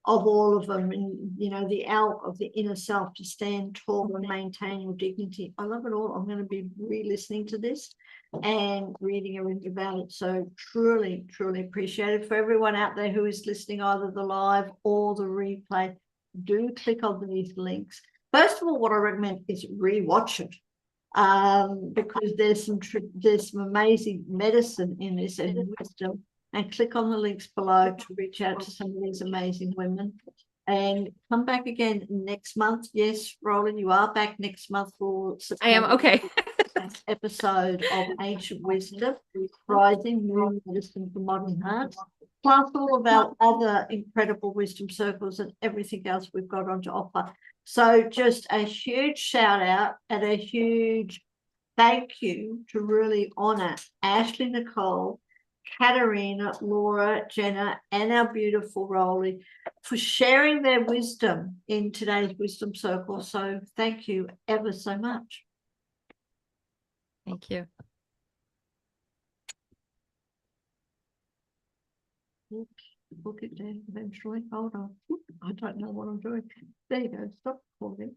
of all of them, and, you know, the out of the inner self to stand tall and maintain your dignity. I love it all. I'm going to be re-listening to this and reading everything about it. So truly, truly appreciate it. For everyone out there who is listening, either the live or the replay, do click on these links. First of all, what I recommend is re-watch it, because there's some amazing medicine in this and wisdom. And click on the links below to reach out to some of these amazing women. And come back again next month. Yes, Rollie, you are back next month for I am, okay. episode of Ancient Wisdom, Rising Moon Medicine for Modern Hearts, plus all of our other incredible wisdom circles and everything else we've got on to offer. So just a huge shout out and a huge thank you to really honor Ashley Nicole, Katerina, Laura, Janna, and our beautiful Rollie for sharing their wisdom in today's wisdom circle. So thank you ever so much. Thank you. Book it down eventually. Hold on. I don't know what I'm doing. There you go. Stop recording.